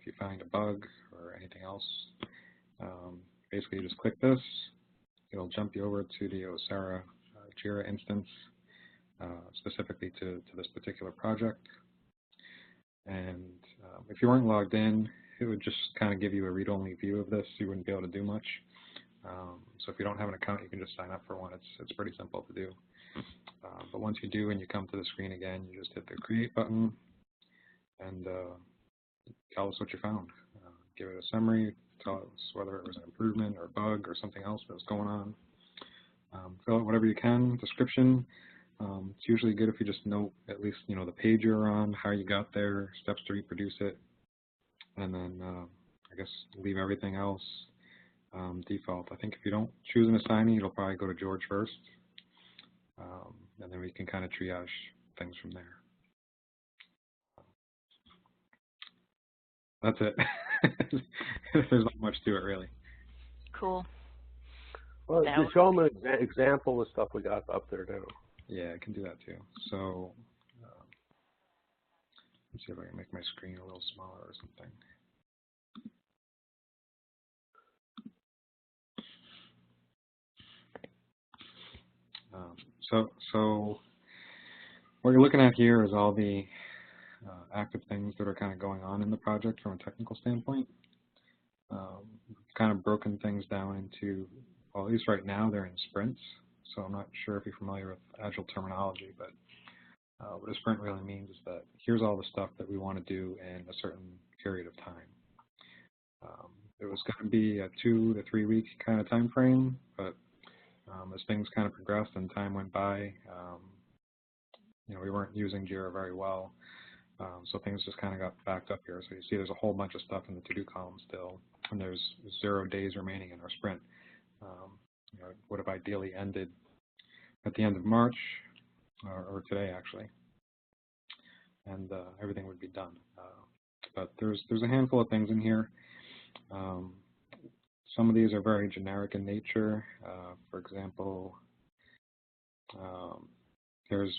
if you find a bug or anything else. Basically, you just click this. It'll jump you over to the OSEHRA JIRA instance, specifically to this particular project. And if you weren't logged in, it would just kind of give you a read-only view of this. You wouldn't be able to do much. So if you don't have an account, you can just sign up for one. It's pretty simple to do. But once you do and you come to the screen again, you just hit the Create button and tell us what you found. Give it a summary, tell us whether it was an improvement or a bug or something else that was going on. Fill out whatever you can, description. It's usually good if you just note at least the page you're on, how you got there, steps to reproduce it, and then I guess leave everything else default. I think if you don't choose an assignee, it'll probably go to George first, and then we can kind of triage things from there. That's it. There's not much to it, really. Cool. Well, you show them an example of stuff we got up there now. Yeah, I can do that too. So let's see if I can make my screen a little smaller or something. So what you're looking at here is all the active things that are kind of going on in the project from a technical standpoint. Kind of broken things down into, well, at least right now they're in sprints. So I'm not sure if you're familiar with Agile terminology, but what a sprint really means is that here's all the stuff that we want to do in a certain period of time. It was going to be a 2 to 3 week kind of time frame, but as things kind of progressed and time went by, we weren't using JIRA very well, so things just kind of got backed up here. So you see there's a whole bunch of stuff in the to-do column still, and there's 0 days remaining in our sprint. It would have ideally ended at the end of March, or today actually, and everything would be done. But there's a handful of things in here. Some of these are very generic in nature. For example, here's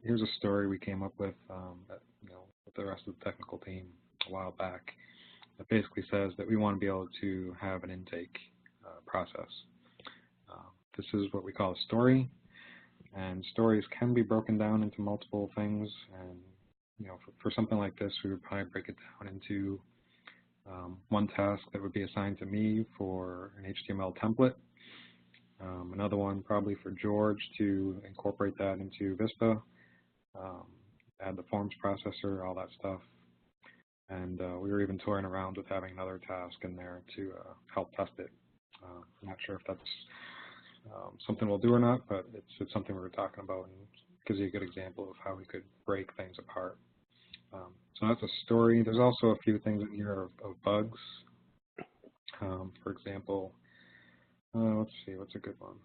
a story we came up with, with the rest of the technical team a while back. That basically says that we want to be able to have an intake process. This is what we call a story, and stories can be broken down into multiple things. And for something like this, we would probably break it down into one task that would be assigned to me for an HTML template, another one probably for George to incorporate that into Vista, add the forms processor, all that stuff. And we were even toying around with having another task in there to help test it. I'm not sure if that's something we'll do or not, but it's something we were talking about, and gives you a good example of how we could break things apart. So that's a story. There's also a few things in here of bugs. For example, let's see, what's a good one?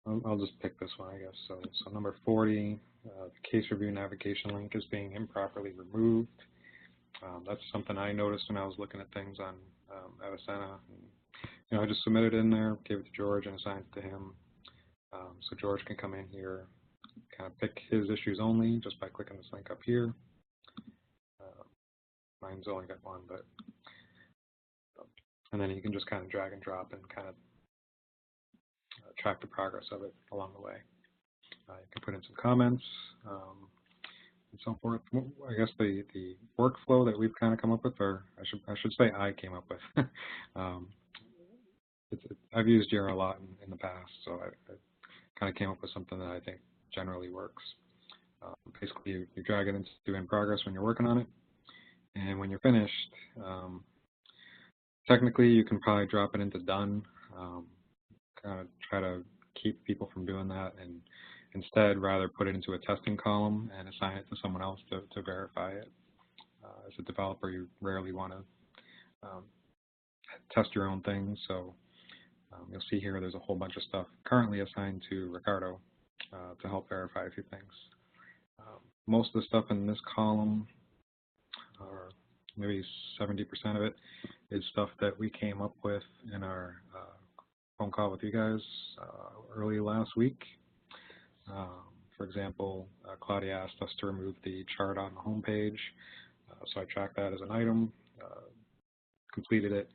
I'll just pick this one, I guess. So number 40, the case review navigation link is being improperly removed. That's something I noticed when I was looking at things on Avicenna. I just submitted it in there, gave it to George, and assigned it to him. So George can come in here, kind of pick his issues only just by clicking this link up here. Mine's only got one, and then you can just kind of drag and drop and kind of track the progress of it along the way. You can put in some comments and so forth. I guess the workflow that we've kind of come up with, or I should say I came up with. I've used JIRA a lot in the past, so I kind of came up with something that I think generally works. Basically, you drag it into in progress when you're working on it, and when you're finished, technically you can probably drop it into done. Kind of try to keep people from doing that, and instead rather put it into a testing column and assign it to someone else to verify it. As a developer, you rarely want to test your own things, so you'll see here there's a whole bunch of stuff currently assigned to Ricardo to help verify a few things. Most of the stuff in this column, or maybe 70% of it, is stuff that we came up with in our phone call with you guys early last week. For example, Claudia asked us to remove the chart on the home page, so I tracked that as an item, completed it,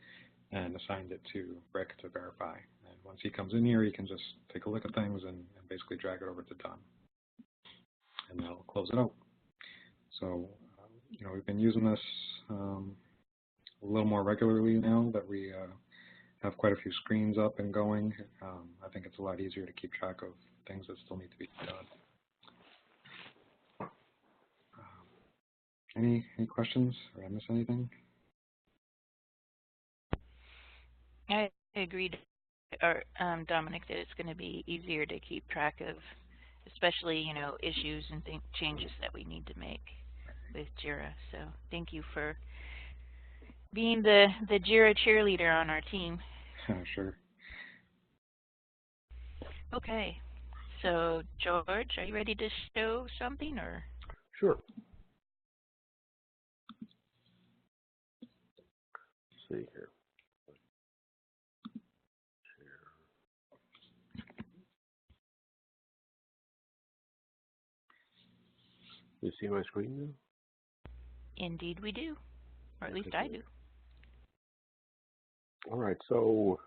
and assigned it to Rick to verify. And once he comes in here, he can just take a look at things and basically drag it over to done. And that'll close it out. So, we've been using this a little more regularly now that we have quite a few screens up and going. I think it's a lot easier to keep track of things that still need to be done. Any questions? Or did I miss anything? I agreed, Dominic, that it's going to be easier to keep track of, especially, issues and changes that we need to make with JIRA. So thank you for being the JIRA cheerleader on our team. Sure. Okay. So, George, are you ready to show something, or? Sure. Let's see here. You see my screen now? Indeed we do, or at least I do. All right, so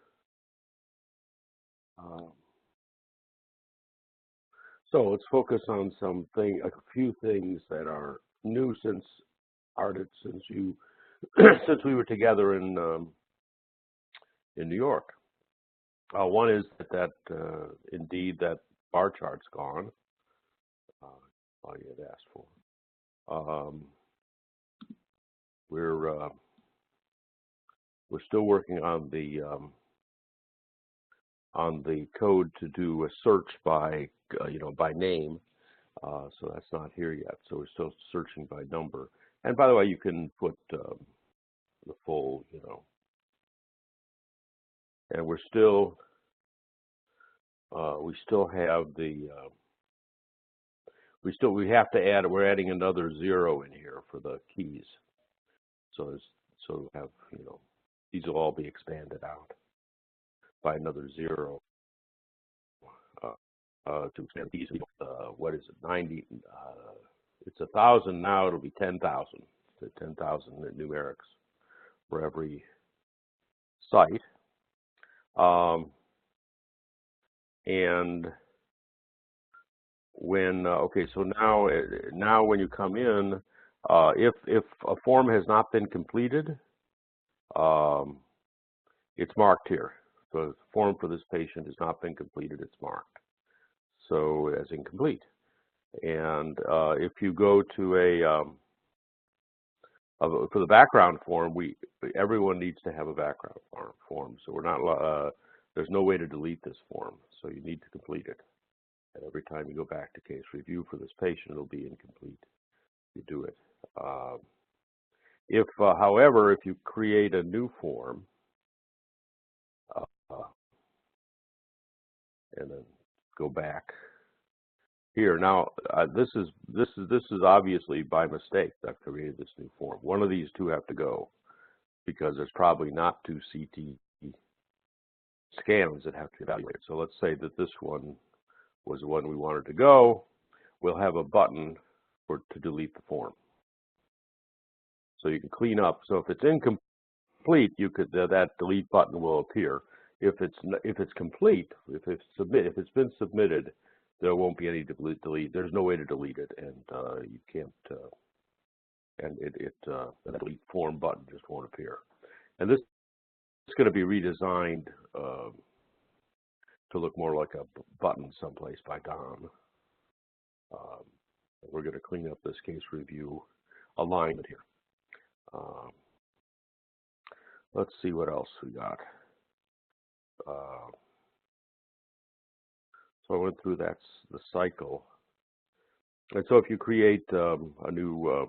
let's focus on a few things that are new since you since we were together in New York. One is that indeed that bar chart's gone. All you had asked for. We're still working on the code to do a search by by name. So that's not here yet. So we're still searching by number. And by the way, you can put the full, and we still have we have to add. We're adding another 0 in here for the keys. So we have these will all be expanded out by another 0 to expand these. What is it? 90. It's 1,000 now. It'll be 10,000. So 10,000 numerics for every site. And when so now when you come in, if a form has not been completed, it's marked here. So the form for this patient has not been completed, it's marked. So as incomplete. And if you go to for the background form, everyone needs to have a background form. So we're not there's no way to delete this form. So you need to complete it. And every time you go back to case review for this patient, it'll be incomplete. You do it. However, if you create a new form, and then go back here. Now, this is obviously by mistake that I've created this new form. One of these two have to go because there's probably not 2 CT scans that have to be evaluated. So let's say that this one was the one we wanted to go. We'll have a button to delete the form. So you can clean up. So if it's incomplete, that delete button will appear. If it's complete, if it's been submitted, there won't be any delete. There's no way to delete it, and you can't. And the delete form button just won't appear. And this is going to be redesigned to look more like a button someplace by Don. We're going to clean up this case review alignment here. Let's see what else we got. So I went through the cycle. And so if you create a new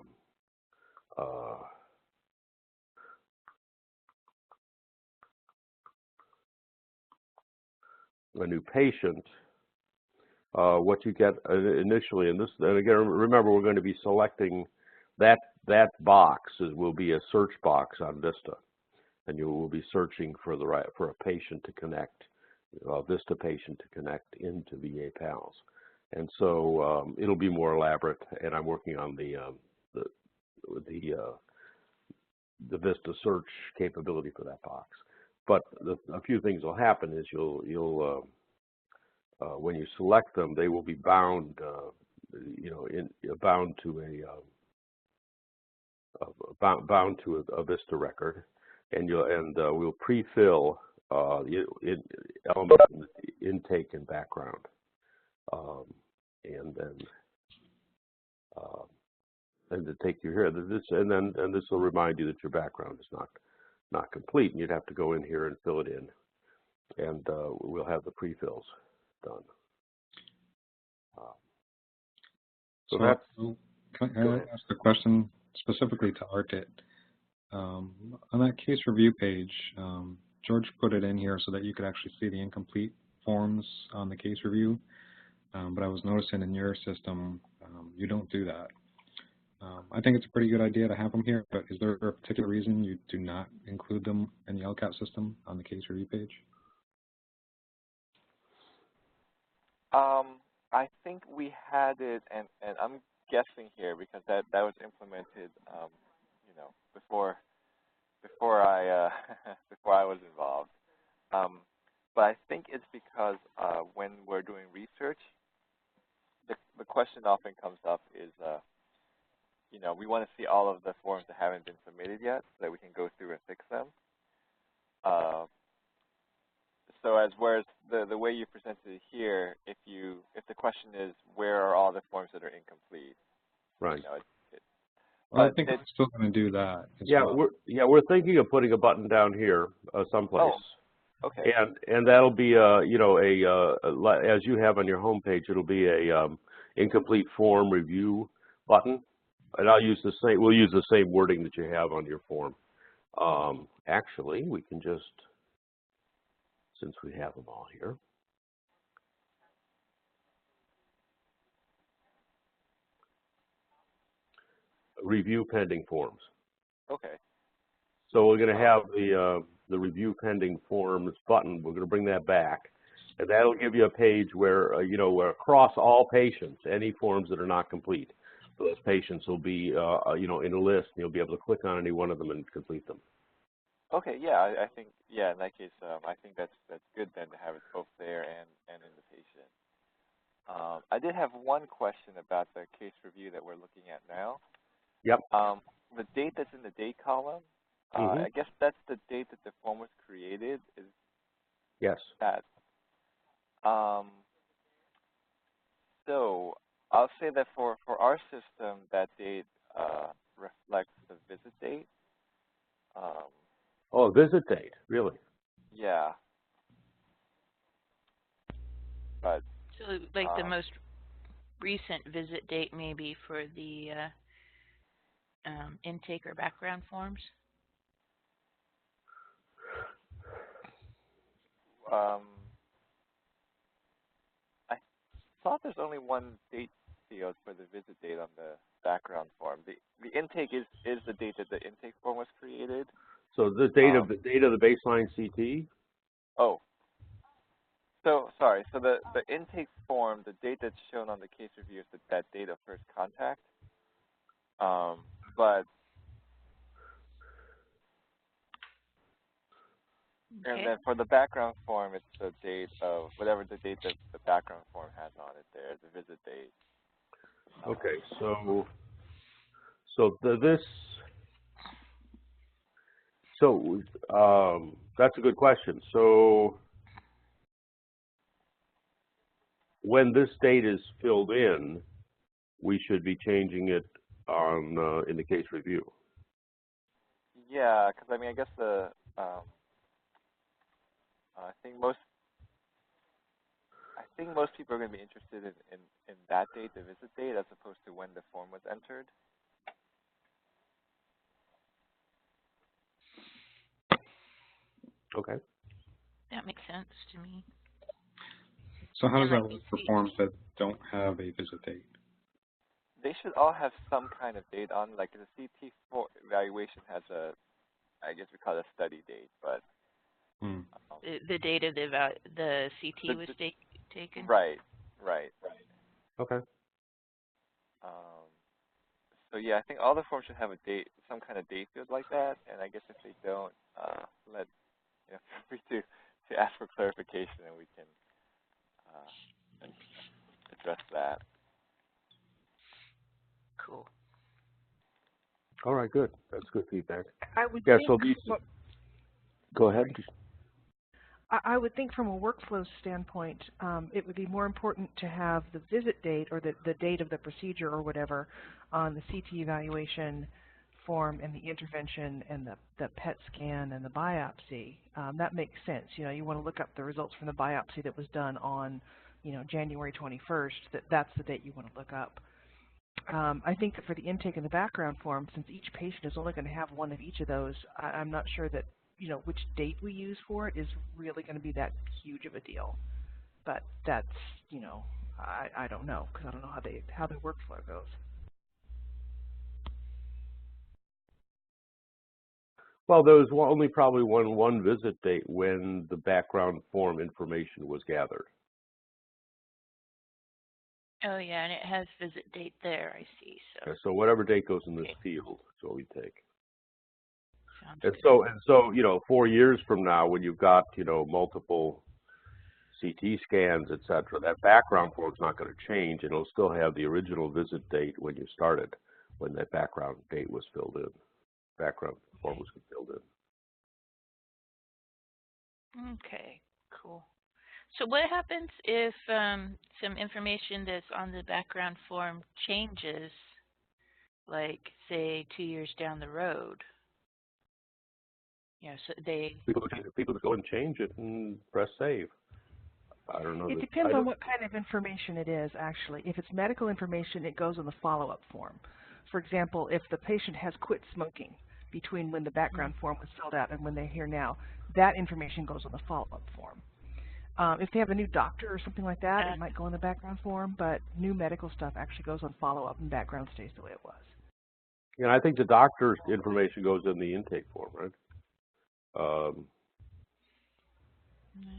patient, what you get initially, and again, remember, we're going to be selecting that box will be a search box on Vista, and you will be searching for a patient to connect, a Vista patient to connect into VA PALS. And so it'll be more elaborate, and I'm working on the Vista search capability for that box. But a few things will happen is you'll when you select them, they will be bound, bound to a Vista record, and we'll pre-fill elements in the intake and background, and then to take you here. This will remind you that your background is not complete, and you'd have to go in here and fill it in, and we'll have the pre-fills done. So that's. Can I ask a question specifically to ARTIT? On that case review page, George put it in here so that you could actually see the incomplete forms on the case review, but I was noticing in your system you don't do that. I think it's a pretty good idea to have them here, but is there a particular reason you do not include them in the LCAT system on the case review page? I think we had it, and I'm guessing here because that was implemented, before I before I was involved. But I think it's because when we're doing research, the question often comes up is, we want to see all of the forms that haven't been submitted yet so that we can go through and fix them. So whereas the way you presented it here, if the question is where are all the forms that are incomplete, right? Well, I think we're still going to do that. Yeah, well. We're thinking of putting a button down here someplace. Oh, okay. And that'll be as you have on your home page, it'll be a incomplete form review button, and we'll use the same wording that you have on your form. Actually, we can just, since we have them all here. Review pending forms. Okay. So we're going to have the review pending forms button. We're going to bring that back, and that'll give you a page where where across all patients, any forms that are not complete, those patients will be in a list, and you'll be able to click on any one of them and complete them. Okay. Yeah, I think in that case, I think that's good then to have it both there and in the patient. I did have one question about the case review that we're looking at now. Yep. The date that's in the date column, I guess that's the date that the form was created. Yes. That. So I'll say that for our system, that date reflects the visit date. Visit date, really? Yeah. But so, like the most recent visit date, maybe for the intake or background forms. I thought there's only one date field for the visit date on the background form. The intake is the date that the intake form was created. So the date of the baseline CT. Oh. So sorry. So the intake form, the date that's shown on the case review is that date of first contact. But Okay. and then for the background form, it's the date of whatever the date that the background form has on it there, the visit date. Okay, that's a good question. So when this date is filled in, we should be changing it in the case review. Yeah, because I guess I think most people are going to be interested in that date, the visit date, as opposed to when the form was entered. Okay. That makes sense to me. So how does that work for forms that don't have a visit date? They should all have some kind of date on. Like the CT evaluation has I guess we call it a study date, but the date of the CT was taken. Right. Okay. So yeah, I think all the forms should have a date, some kind of date field like that. And I guess if they don't, feel free to ask for clarification, and we can address that. Cool. All right, good. That's good feedback. I would Yeah, think, so these, go ahead. I would think from a workflow standpoint, it would be more important to have the visit date or the date of the procedure or whatever on the CT evaluation form and the intervention and the PET scan and the biopsy. That makes sense. You know, you want to look up the results from the biopsy that was done on, January 21st. That's the date you want to look up. I think that for the intake and the background form, since each patient is only going to have one of each of those, I'm not sure that which date we use for it is really going to be that huge of a deal. But that's, I don't know, because I don't know how the workflow goes. Well, there was only probably one visit date when the background form information was gathered. Oh yeah, and it has visit date there, I see. So, Yeah, so whatever date goes in this field is what we take. sounds And good. so 4 years from now, when you've got multiple CT scans, et cetera, that background form is not going to change, and it'll still have the original visit date when you started, when that background date was filled in. Background form was filled in. Okay, cool. So what happens if some information that's on the background form changes, like, say, 2 years down the road? So People just go and change it and press save. I don't know. It depends on what kind of information it is, actually. If it's medical information, it goes on the follow-up form. For example, if the patient has quit smoking between when the background form was filled out and when they're here now, that information goes on the follow-up form. If they have a new doctor or something like that, it might go on the background form, but new medical stuff actually goes on follow-up and background stays the way it was. Yeah, I think the doctor's information goes in the intake form, right?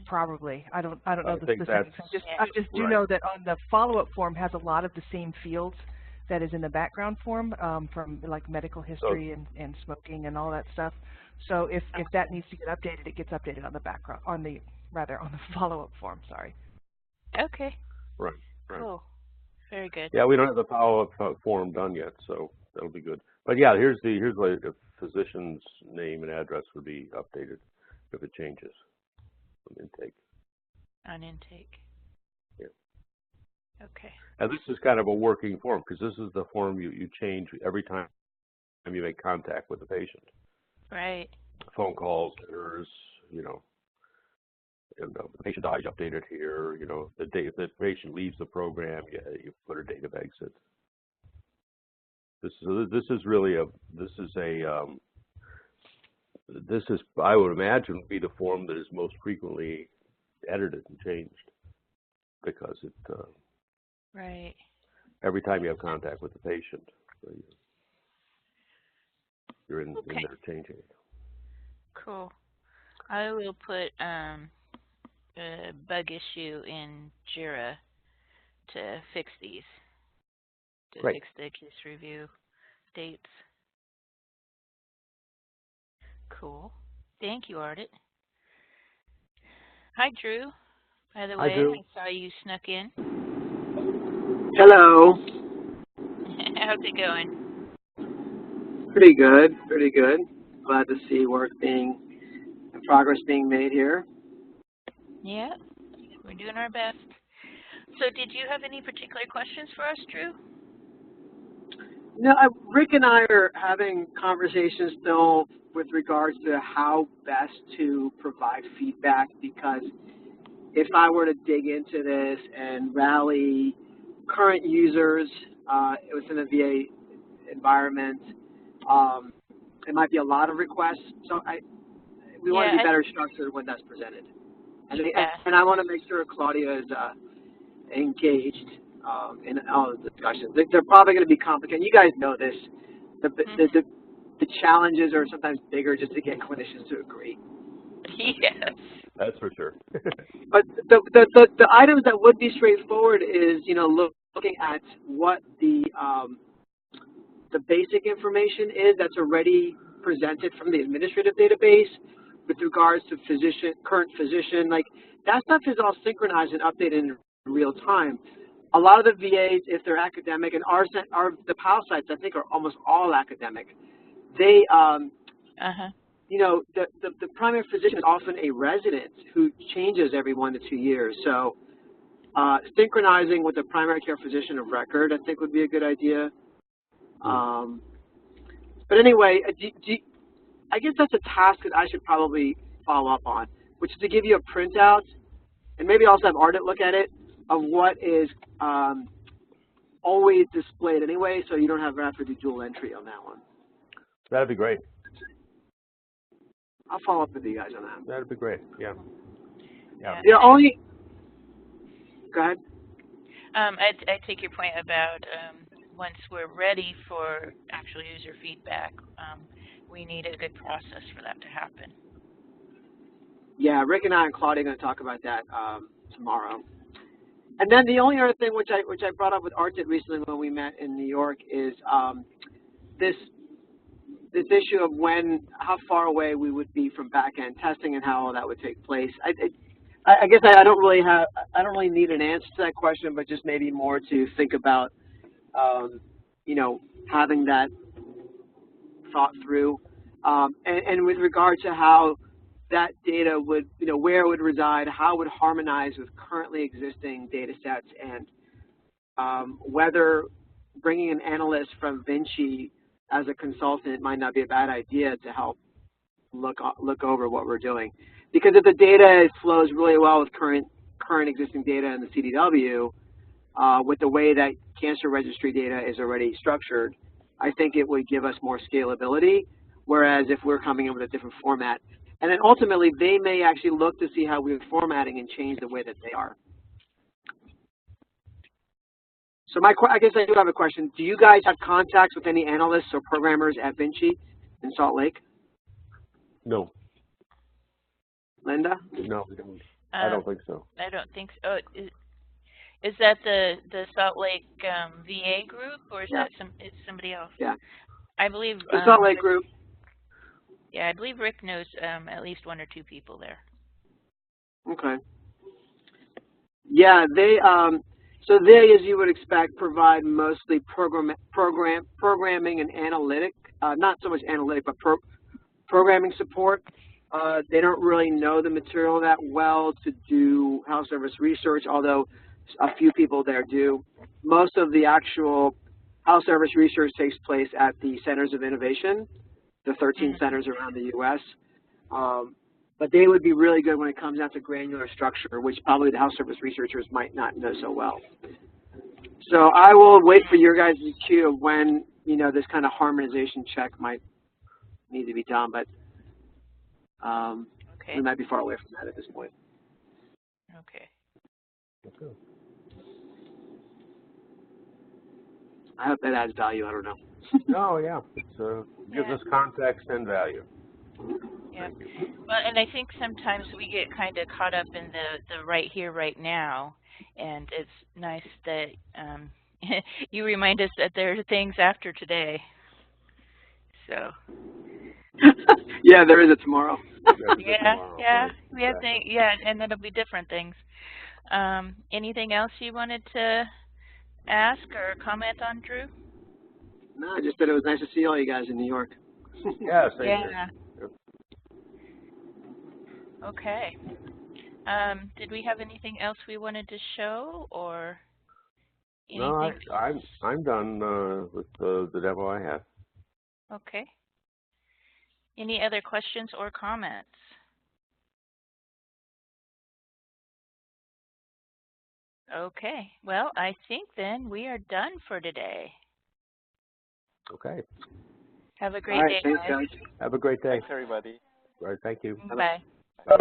Probably. I don't know the specifics. I just do right. know that on the follow-up form has a lot of the same fields that is in the background form, from like medical history and smoking and all that stuff. So if that needs to get updated, it gets updated on the background on the follow-up form. Sorry. Okay. Right. Cool. Very good. Yeah, we don't have the follow-up form done yet, so that'll be good. But yeah, here's where the physician's name and address would be updated if it changes from intake. On intake. Yeah. Okay. And this is kind of a working form, because this is the form you change every time you make contact with the patient. Right. Phone calls, letters, and the patient dies, you update it here. The date if the patient leaves the program, you put a date of exit. This is I would imagine would be the form that is most frequently edited and changed, because it right. every time you have contact with the patient, you're in there changing it. Cool. I will put a bug issue in JIRA to fix these, Great. fix the case review dates. Cool. Thank you, Ardit. Hi, Drew. By the way, Hi, Drew. I saw you snuck in. Hello. How's it going? Pretty good, pretty good. Glad to see progress being made here. Yeah, we're doing our best. So did you have any particular questions for us, Drew? No, Rick and I are having conversations still with regards to how best to provide feedback, because if I were to dig into this and rally current users within the VA environment, it might be a lot of requests. So we want to be better structured when that's presented. And I want to make sure Claudia is engaged in all the discussions. They're probably going to be complicated. You guys know this. The challenges are sometimes bigger just to get clinicians to agree. Yes. That's for sure. But the items that would be straightforward is, looking at what the basic information is that's already presented from the administrative database with regards to current physician, like that stuff is all synchronized and updated in real time. A lot of the VAs, if they're academic, and the PALS sites I think are almost all academic. They, you know, the primary physician is often a resident who changes every 1 to 2 years. So synchronizing with the primary care physician of record, I think, would be a good idea. But anyway, I guess that's a task that I should probably follow up on, which is to give you a printout, and maybe also have Ardent look at it, of what is always displayed anyway, so you don't have to do dual entry on that one. That'd be great. I'll follow up with you guys on that. That'd be great. Yeah. Yeah. The only. Go ahead. I take your point about once we're ready for actual user feedback, we need a good process for that to happen. Yeah, Rick and I and Claudia are going to talk about that tomorrow. And then the only other thing which I brought up with Artit recently when we met in New York is this issue of how far away we would be from back-end testing and how all that would take place. I guess I don't really need an answer to that question, but just maybe more to think about, you know, having that thought through, and with regard to how that data would, you know, where it would reside, how it would harmonize with currently existing data sets, and whether bringing an analyst from Vinci as a consultant might not be a bad idea to help look over what we're doing. Because if the data flows really well with current existing data in the CDW, with the way that cancer registry data is already structured, I think it would give us more scalability, whereas if we're coming in with a different format. And then ultimately, they may actually look to see how we're formatting and change the way that they are. So I guess I do have a question. Do you guys have contacts with any analysts or programmers at Vinci in Salt Lake? No. Linda? No, we don't. I don't think so. I don't think so. Oh, is that the Salt Lake VA group, or is that somebody else? Yeah. I believe the Salt Lake group. Yeah, I believe Rick knows at least 1 or 2 people there. Okay. Yeah, they so they, as you would expect, provide mostly programming and analytic, not so much analytic, but programming support. They don't really know the material that well to do health service research, although a few people there do. Most of the actual health service research takes place at the centers of innovation, the 13 centers around the U.S. But they would be really good when it comes down to granular structure, which probably the health service researchers might not know so well. So I will wait for your guys' cue of when, you know, this kind of harmonization check might need to be done, but we might be far away from that at this point. Okay. I hope that adds value. I don't know. Oh, yeah. It gives us context and value. Yeah. Well, and I think sometimes we get kind of caught up in the right here, right now, and it's nice that you remind us that there are things after today. So. Yeah, there is a tomorrow. Yeah, we have things. Yeah, and it'll be different things. Anything else you wanted to ask or comment on, Drew? No, I just said it was nice to see all you guys in New York. Yeah, same here. Okay. Did we have anything else we wanted to show, or anything? No, I'm done with the demo I had. Okay. Any other questions or comments? Okay. Well, I think then we are done for today. Okay. Have a great day, guys. Have a great day. Thanks, everybody. All right, thank you. Bye. Bye.